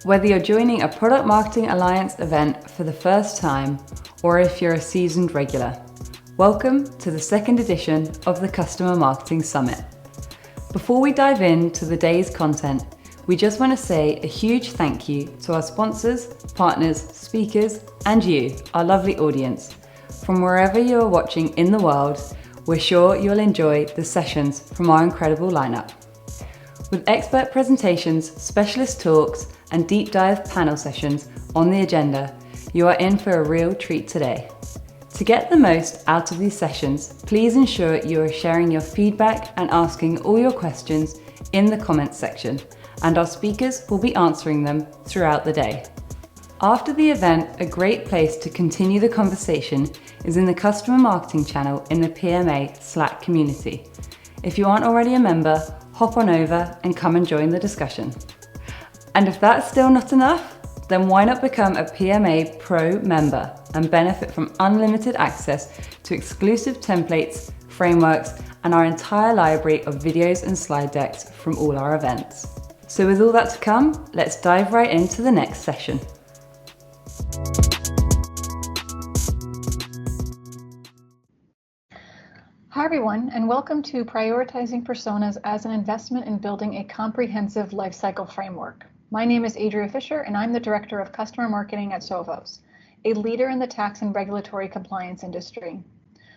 Whether you're joining a Product Marketing Alliance event for the first time, or if you're a seasoned regular, welcome to the second edition of the Customer Marketing Summit. Before we dive into the day's content, we just want to say a huge thank you to our sponsors, partners, speakers, and you, our lovely audience. From wherever you are watching in the world, we're sure you'll enjoy the sessions from our incredible lineup. With expert presentations, specialist talks, and deep dive panel sessions on the agenda, you are in for a real treat today. To get the most out of these sessions, please ensure you are sharing your feedback and asking all your questions in the comments section, and our speakers will be answering them throughout the day. After the event, a great place to continue the conversation is in the customer marketing channel in the PMA Slack community. If you aren't already a member, hop on over and come and join the discussion. And if that's still not enough, then why not become a PMA Pro member and benefit from unlimited access to exclusive templates, frameworks, and our entire library of videos and slide decks from all our events. So with all that to come, let's dive right into the next session. Hi everyone, and welcome to Prioritizing Personas as an Investment in Building a Comprehensive Lifecycle Framework. My name is Adria Fisher, and I'm the Director of Customer Marketing at Sovos, a leader in the tax and regulatory compliance industry.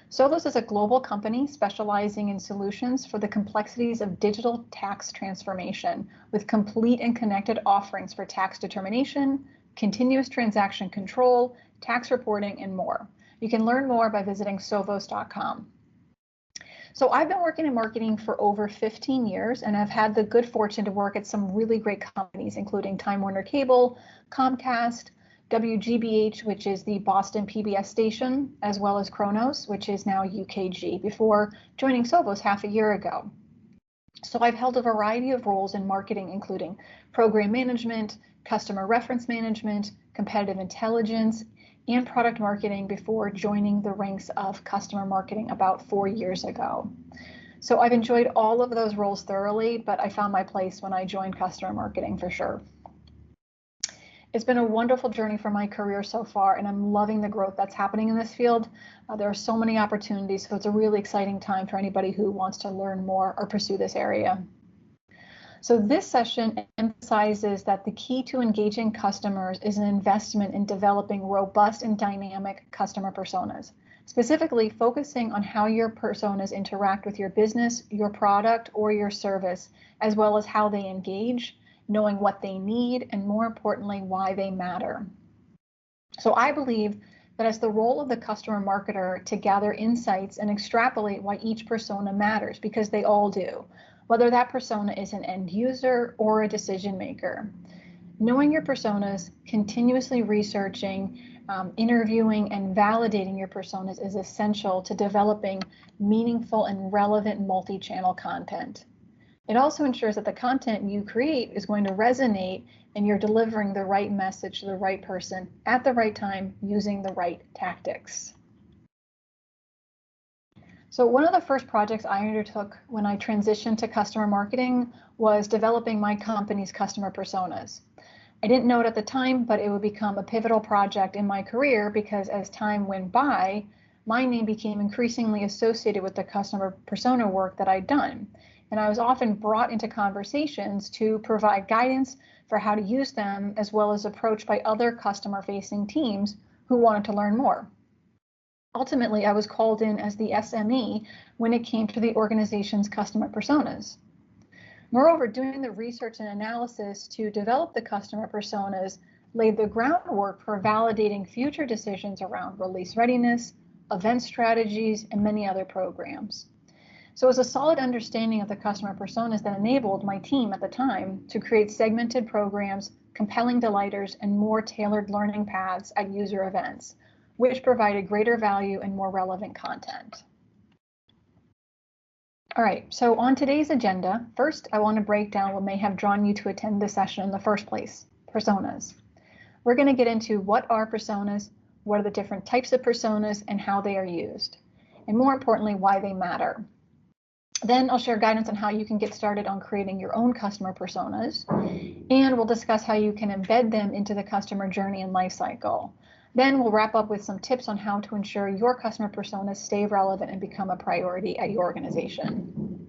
Sovos is a global company specializing in solutions for the complexities of digital tax transformation, with complete and connected offerings for tax determination, continuous transaction control, tax reporting, and more. You can learn more by visiting sovos.com. So I've been working in marketing for over 15 years, and I've had the good fortune to work at some really great companies, including Time Warner Cable, Comcast, WGBH, which is the Boston PBS station, as well as Kronos, which is now UKG, before joining Sovos half a year ago. So I've held a variety of roles in marketing, including program management, customer reference management, competitive intelligence, and product marketing before joining the ranks of customer marketing about 4 years ago. So I've enjoyed all of those roles thoroughly, but I found my place when I joined customer marketing for sure. It's been a wonderful journey for my career so far, and I'm loving the growth that's happening in this field. There are so many opportunities, so it's a really exciting time for anybody who wants to learn more or pursue this area. So this session emphasizes that the key to engaging customers is an investment in developing robust and dynamic customer personas, specifically focusing on how your personas interact with your business, your product, or your service, as well as how they engage, knowing what they need, and more importantly, why they matter. So I believe that it's the role of the customer marketer to gather insights and extrapolate why each persona matters, because they all do, whether that persona is an end user or a decision maker. Knowing your personas, continuously researching, interviewing, and validating your personas is essential to developing meaningful and relevant multi-channel content. It also ensures that the content you create is going to resonate and you're delivering the right message to the right person at the right time using the right tactics. So one of the first projects I undertook when I transitioned to customer marketing was developing my company's customer personas. I didn't know it at the time, but it would become a pivotal project in my career because as time went by, my name became increasingly associated with the customer persona work that I'd done. And I was often brought into conversations to provide guidance for how to use them, as well as approached by other customer-facing teams who wanted to learn more. Ultimately, I was called in as the SME when it came to the organization's customer personas. Moreover, doing the research and analysis to develop the customer personas laid the groundwork for validating future decisions around release readiness, event strategies, and many other programs. So it was a solid understanding of the customer personas that enabled my team at the time to create segmented programs, compelling delighters, and more tailored learning paths at user events, which provided greater value and more relevant content. All right, so on today's agenda, first I want to break down what may have drawn you to attend this session in the first place, personas. We're going to get into what are personas, what are the different types of personas, and how they are used, and more importantly, why they matter. Then I'll share guidance on how you can get started on creating your own customer personas, and we'll discuss how you can embed them into the customer journey and lifecycle. Then we'll wrap up with some tips on how to ensure your customer personas stay relevant and become a priority at your organization.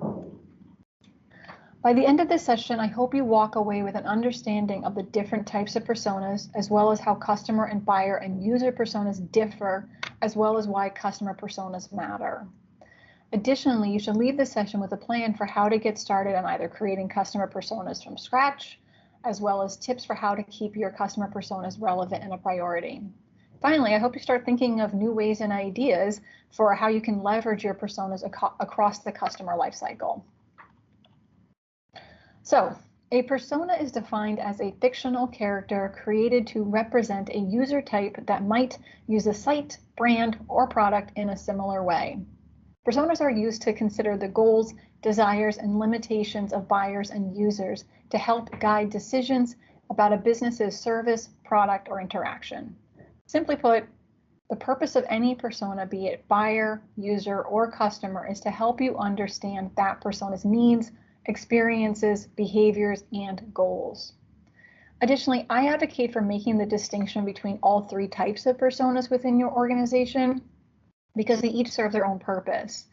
By the end of this session, I hope you walk away with an understanding of the different types of personas, as well as how customer and buyer and user personas differ, as well as why customer personas matter. Additionally, you should leave this session with a plan for how to get started on either creating customer personas from scratch, as well as tips for how to keep your customer personas relevant and a priority. Finally, I hope you start thinking of new ways and ideas for how you can leverage your personas across the customer lifecycle. So, a persona is defined as a fictional character created to represent a user type that might use a site, brand, or product in a similar way. Personas are used to consider the goals, desires, and limitations of buyers and users to help guide decisions about a business's service, product, or interaction. Simply put, the purpose of any persona, be it buyer, user, or customer, is to help you understand that persona's needs, experiences, behaviors, and goals. Additionally, I advocate for making the distinction between all three types of personas within your organization because they each serve their own purpose.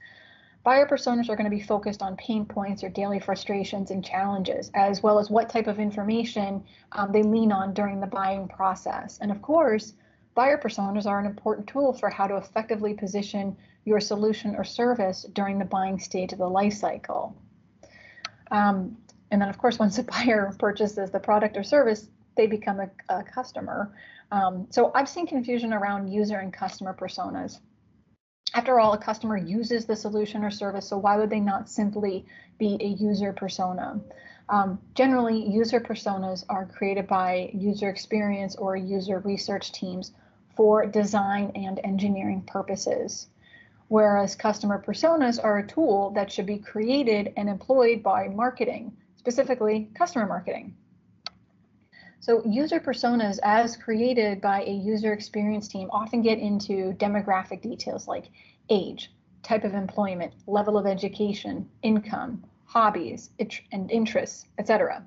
Buyer personas are going to be focused on pain points or daily frustrations and challenges, as well as what type of information they lean on during the buying process. And of course, buyer personas are an important tool for how to effectively position your solution or service during the buying stage of the life cycle. And then, of course, once a buyer purchases the product or service, they become a customer. So I've seen confusion around user and customer personas. After all, a customer uses the solution or service, so why would they not simply be a user persona? Generally, user personas are created by user experience or user research teams for design and engineering purposes, whereas customer personas are a tool that should be created and employed by marketing, specifically customer marketing. So user personas as created by a user experience team often get into demographic details like age, type of employment, level of education, income, hobbies, and interests, etc.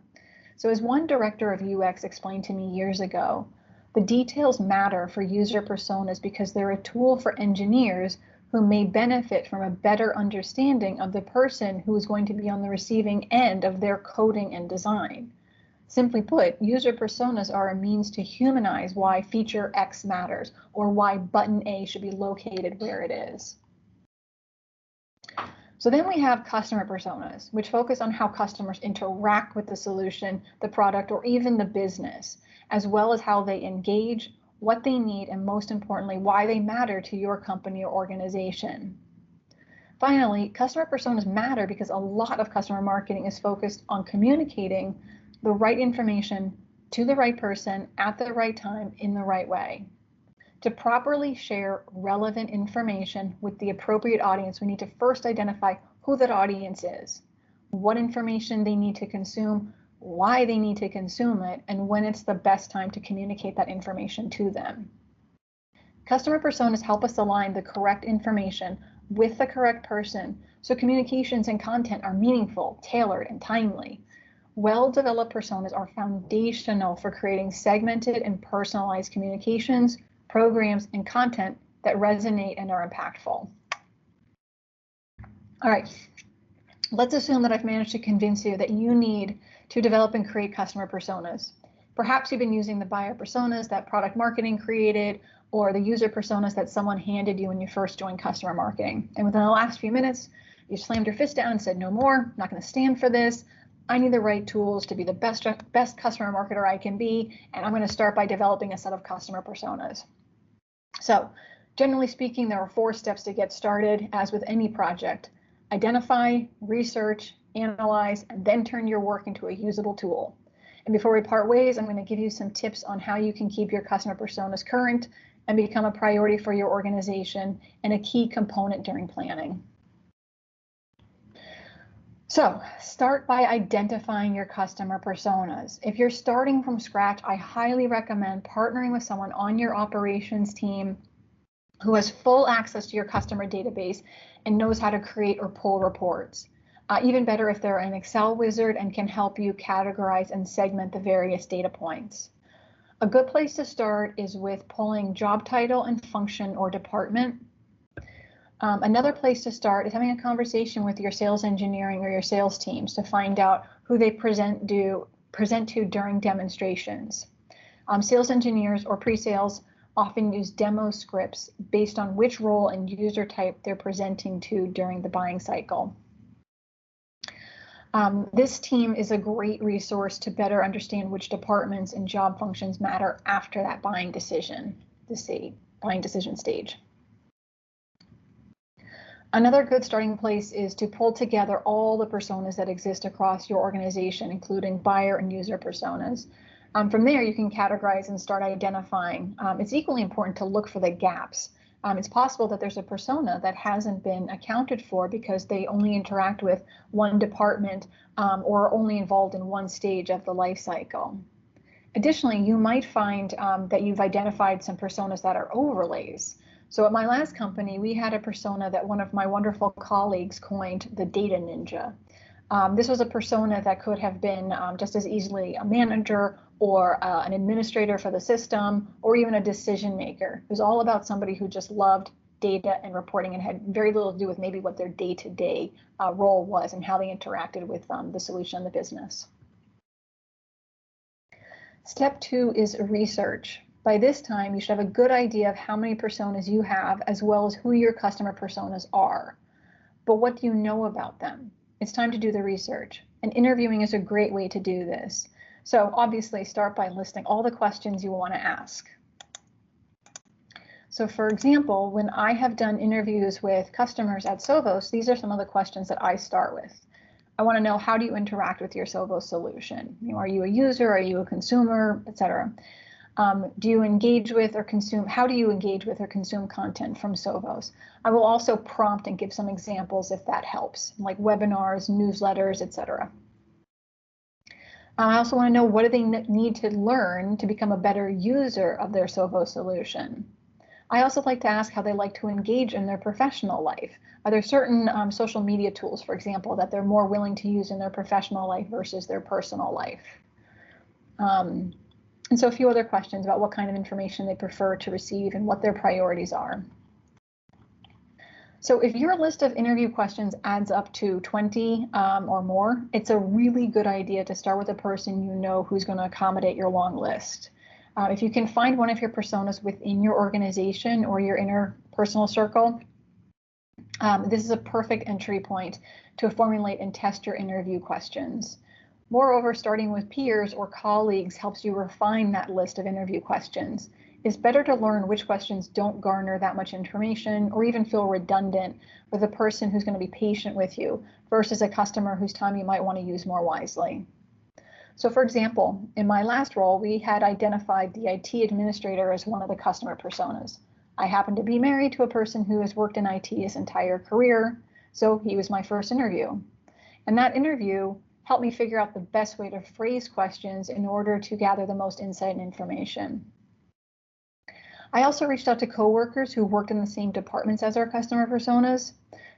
So as one director of UX explained to me years ago, the details matter for user personas because they're a tool for engineers who may benefit from a better understanding of the person who is going to be on the receiving end of their coding and design. Simply put, user personas are a means to humanize why feature X matters or why button A should be located where it is. So then we have customer personas, which focus on how customers interact with the solution, the product, or even the business, as well as how they engage, what they need, and most importantly, why they matter to your company or organization. Finally, customer personas matter because a lot of customer marketing is focused on communicating the right information to the right person at the right time in the right way. To properly share relevant information with the appropriate audience, we need to first identify who that audience is, what information they need to consume, why they need to consume it, and when it's the best time to communicate that information to them. Customer personas help us align the correct information with the correct person so communications and content are meaningful, tailored, and timely. Well-developed personas are foundational for creating segmented and personalized communications, programs, and content that resonate and are impactful. All right, let's assume that I've managed to convince you that you need to develop and create customer personas. Perhaps you've been using the buyer personas that product marketing created or the user personas that someone handed you when you first joined customer marketing. And within the last few minutes, you slammed your fist down and said, no more, I'm not going to stand for this. I need the right tools to be the best customer marketer I can be, and I'm going to start by developing a set of customer personas. So, generally speaking, there are 4 steps to get started, as with any project. Identify, research, analyze, and then turn your work into a usable tool. And before we part ways, I'm going to give you some tips on how you can keep your customer personas current and become a priority for your organization and a key component during planning. So start by identifying your customer personas. If you're starting from scratch, I highly recommend partnering with someone on your operations team who has full access to your customer database and knows how to create or pull reports. Even better if they're an Excel wizard and can help you categorize and segment the various data points. A good place to start is with pulling job title and function or department. Another place to start is having a conversation with your sales engineering or your sales teams to find out who they present to during demonstrations. Sales engineers or pre-sales often use demo scripts based on which role and user type they're presenting to during the buying cycle. This team is a great resource to better understand which departments and job functions matter after that buying decision stage. Another good starting place is to pull together all the personas that exist across your organization, including buyer and user personas. From there, you can categorize and start identifying. It's equally important to look for the gaps. It's possible that there's a persona that hasn't been accounted for because they only interact with one department or are only involved in one stage of the life cycle. Additionally, you might find that you've identified some personas that are overlays. So at my last company, we had a persona that one of my wonderful colleagues coined the data ninja. This was a persona that could have been just as easily a manager or an administrator for the system, or even a decision maker. It was all about somebody who just loved data and reporting and had very little to do with maybe what their day-to-day role was and how they interacted with the solution in the business. Step 2 is research. By this time, you should have a good idea of how many personas you have, as well as who your customer personas are. But what do you know about them? It's time to do the research, and interviewing is a great way to do this. So obviously, start by listing all the questions you want to ask. So for example, when I have done interviews with customers at Sovos, these are some of the questions that I start with. I want to know, how do you interact with your Sovos solution? Are you a user? Are you a consumer, etc.? Do you engage with or consume? How do you engage with or consume content from Sovos? I will also prompt and give some examples if that helps, like webinars, newsletters, etc. I also want to know, what do they need to learn to become a better user of their Sovos solution? I also like to ask how they like to engage in their professional life. Are there certain social media tools, for example, that they're more willing to use in their professional life versus their personal life? And so a few other questions about what kind of information they prefer to receive and what their priorities are. So if your list of interview questions adds up to 20 or more, it's a really good idea to start with a person you know who's going to accommodate your long list. If you can find one of your personas within your organization or your interpersonal circle, this is a perfect entry point to formulate and test your interview questions. Moreover, starting with peers or colleagues helps you refine that list of interview questions. It's better to learn which questions don't garner that much information or even feel redundant with a person who's going to be patient with you versus a customer whose time you might want to use more wisely. So for example, in my last role, we had identified the IT administrator as one of the customer personas. I happened to be married to a person who has worked in IT his entire career, so he was my first interview. And that interview helped me figure out the best way to phrase questions in order to gather the most insight and information. I also reached out to coworkers who worked in the same departments as our customer personas.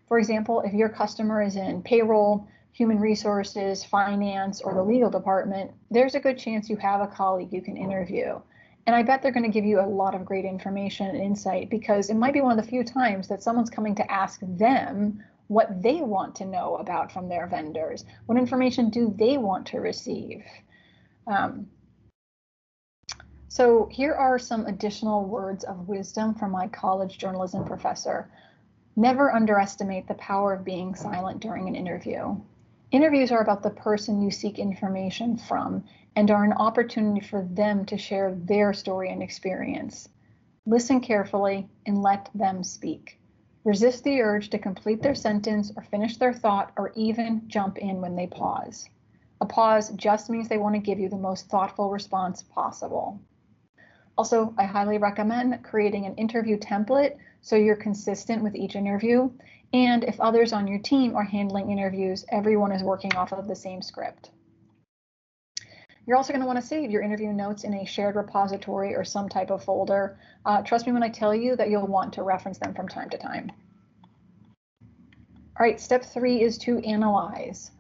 For example, if your customer is in payroll, human resources, finance, or the legal department, there's a good chance you have a colleague you can interview. And I bet they're going to give you a lot of great information and insight, because it might be one of the few times that someone's coming to ask them what they want to know about from their vendors. What information do they want to receive? So here are some additional words of wisdom from my college journalism professor. Never underestimate the power of being silent during an interview. Interviews are about the person you seek information from and are an opportunity for them to share their story and experience. Listen carefully and let them speak. Resist the urge to complete their sentence or finish their thought or even jump in when they pause. A pause just means they want to give you the most thoughtful response possible. Also, I highly recommend creating an interview template so you're consistent with each interview. And if others on your team are handling interviews, everyone is working off of the same script. You're also going to want to save your interview notes in a shared repository or some type of folder. Trust me when I tell you that you'll want to reference them from time to time. All right, step 3 is to analyze.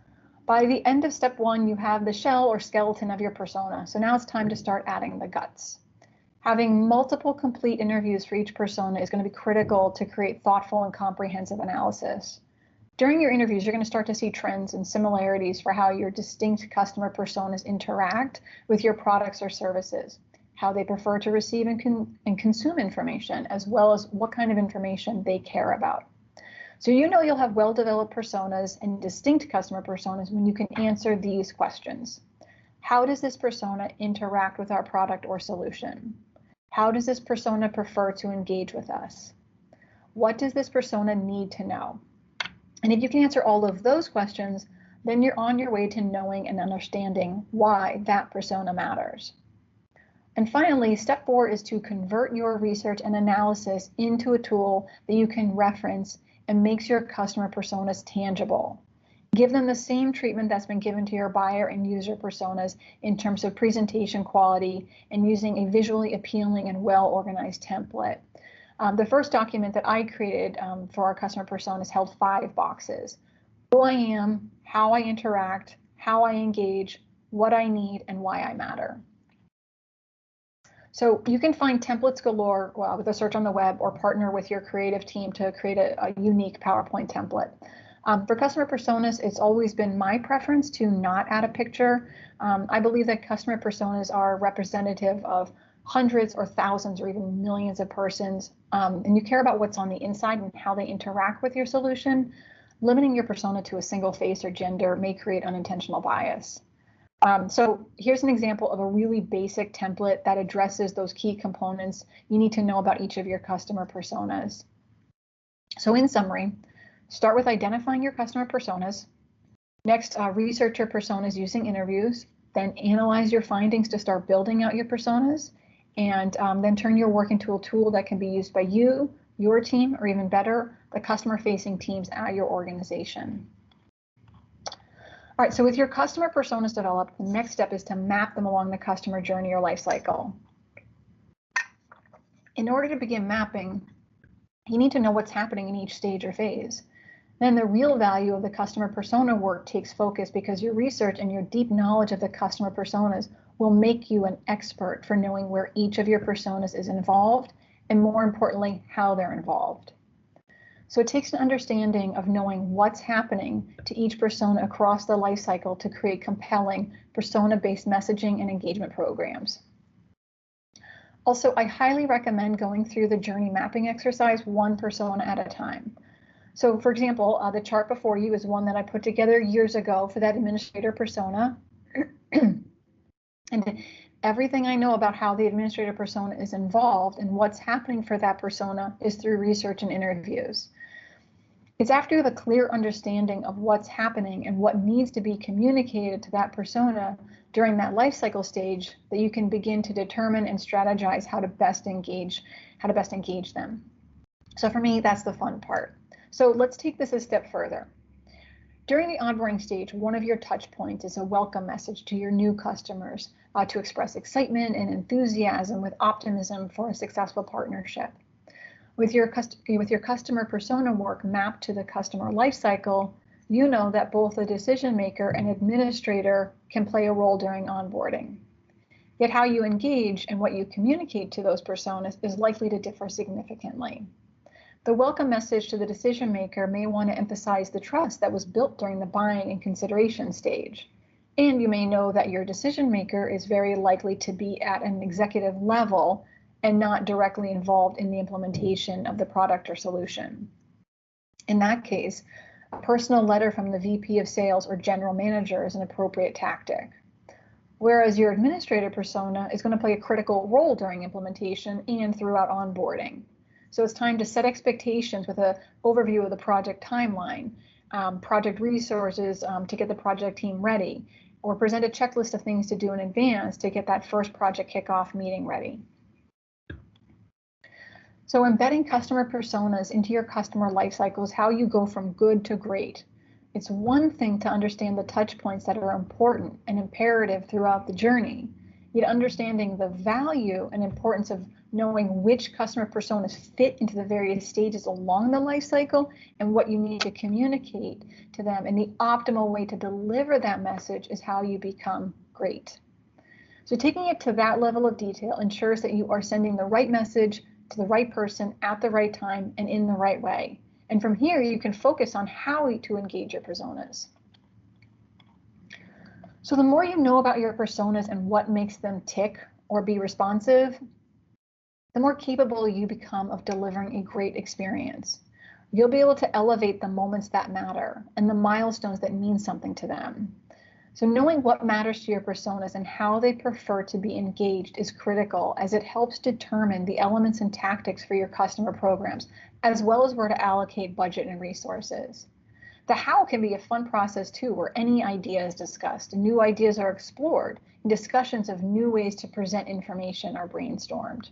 By the end of step 1, you have the shell or skeleton of your persona. So now it's time to start adding the guts. Having multiple complete interviews for each persona is going to be critical to create thoughtful and comprehensive analysis. During your interviews, you're going to start to see trends and similarities for how your distinct customer personas interact with your products or services, how they prefer to receive and consume information, as well as what kind of information they care about. So you know you'll have well-developed personas and distinct customer personas when you can answer these questions. How does this persona interact with our product or solution? How does this persona prefer to engage with us? What does this persona need to know? And if you can answer all of those questions, then you're on your way to knowing and understanding why that persona matters. And finally, step 4 is to convert your research and analysis into a tool that you can reference and makes your customer personas tangible. Give them the same treatment that's been given to your buyer and user personas in terms of presentation quality and using a visually appealing and well-organized template. The first document that I created for our customer personas held 5 boxes: who I am, how I interact, how I engage, what I need, and why I matter. So you can find templates galore with a search on the web or partner with your creative team to create a unique PowerPoint template. For customer personas, it's always been my preference to not add a picture. I believe that customer personas are representative of hundreds or thousands or even millions of persons, and you care about what's on the inside and how they interact with your solution. Limiting your persona to a single face or gender may create unintentional bias. So here's an example of a really basic template that addresses those key components you need to know about each of your customer personas. So in summary, start with identifying your customer personas. Next, research your personas using interviews. Then analyze your findings to start building out your personas. And then turn your work into a tool that can be used by you, your team, or even better, the customer-facing teams at your organization. All right, so with your customer personas developed, the next step is to map them along the customer journey or life cycle. In order to begin mapping, you need to know what's happening in each stage or phase. Then the real value of the customer persona work takes focus because your research and your deep knowledge of the customer personas will make you an expert for knowing where each of your personas is involved, and more importantly, how they're involved. So it takes an understanding of knowing what's happening to each persona across the life cycle to create compelling persona-based messaging and engagement programs. Also, I highly recommend going through the journey mapping exercise one persona at a time. So for example, the chart before you is one that I put together years ago for that administrator persona. And everything I know about how the administrator persona is involved and what's happening for that persona is through research and interviews. It's after you have a clear understanding of what's happening and what needs to be communicated to that persona during that life cycle stage that you can begin to determine and strategize how to best engage them. So for me, that's the fun part. So let's take this a step further. During the onboarding stage, one of your touch points is a welcome message to your new customers to express excitement and enthusiasm with optimism for a successful partnership. With your customer persona work mapped to the customer lifecycle, you know that both a decision maker and administrator can play a role during onboarding. Yet how you engage and what you communicate to those personas is likely to differ significantly. The welcome message to the decision maker may want to emphasize the trust that was built during the buying and consideration stage. And you may know that your decision maker is very likely to be at an executive level and not directly involved in the implementation of the product or solution. In that case, a personal letter from the VP of sales or general manager is an appropriate tactic. Whereas your administrator persona is going to play a critical role during implementation and throughout onboarding. So it's time to set expectations with an overview of the project timeline, project resources to get the project team ready, or present a checklist of things to do in advance to get that first project kickoff meeting ready. So embedding customer personas into your customer life cycle is how you go from good to great. It's one thing to understand the touch points that are important and imperative throughout the journey, yet understanding the value and importance of knowing which customer personas fit into the various stages along the life cycle and what you need to communicate to them. And the optimal way to deliver that message is how you become great. So taking it to that level of detail ensures that you are sending the right message to the right person at the right time and in the right way. And from here, you can focus on how to engage your personas. So the more you know about your personas and what makes them tick or be responsive, the more capable you become of delivering a great experience. You'll be able to elevate the moments that matter and the milestones that mean something to them. So knowing what matters to your personas and how they prefer to be engaged is critical, as it helps determine the elements and tactics for your customer programs, as well as where to allocate budget and resources. The how can be a fun process too, where any idea is discussed and new ideas are explored, and discussions of new ways to present information are brainstormed.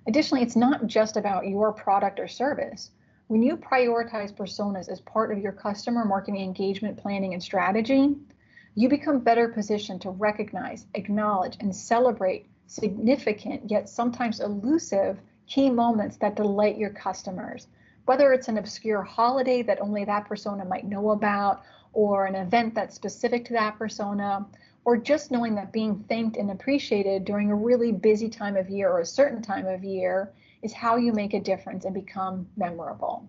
Additionally, it's not just about your product or service. When you prioritize personas as part of your customer marketing engagement planning and strategy, you become better positioned to recognize, acknowledge, and celebrate significant yet sometimes elusive key moments that delight your customers. Whether it's an obscure holiday that only that persona might know about, or an event that's specific to that persona, or just knowing that being thanked and appreciated during a really busy time of year or a certain time of year is how you make a difference and become memorable.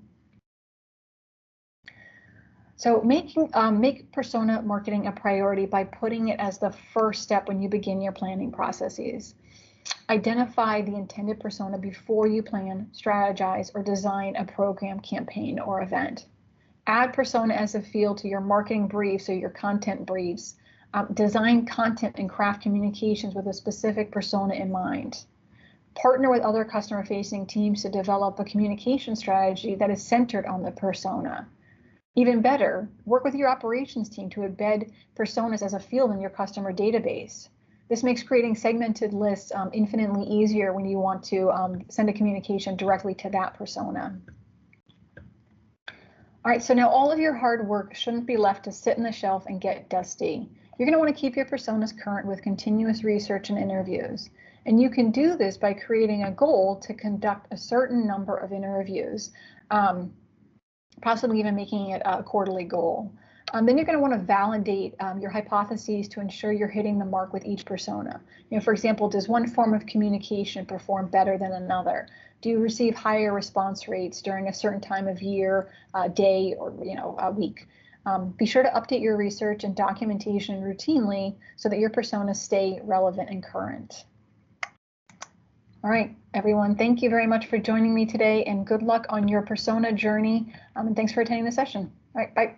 So make persona marketing a priority by putting it as the first step when you begin your planning processes. Identify the intended persona before you plan, strategize, or design a program, campaign, or event. Add persona as a field to your marketing briefs or your content briefs. Design content and craft communications with a specific persona in mind. Partner with other customer-facing teams to develop a communication strategy that is centered on the persona. Even better, work with your operations team to embed personas as a field in your customer database. This makes creating segmented lists infinitely easier when you want to send a communication directly to that persona. All right, so now all of your hard work shouldn't be left to sit on the shelf and get dusty. You're going to want to keep your personas current with continuous research and interviews. And you can do this by creating a goal to conduct a certain number of interviews, possibly even making it a quarterly goal. Then you're going to want to validate your hypotheses to ensure you're hitting the mark with each persona. For example, does one form of communication perform better than another? Do you receive higher response rates during a certain time of year, day, or a week? Be sure to update your research and documentation routinely so that your personas stay relevant and current. All right, everyone, thank you very much for joining me today, and good luck on your persona journey. And thanks for attending the session. All right, bye.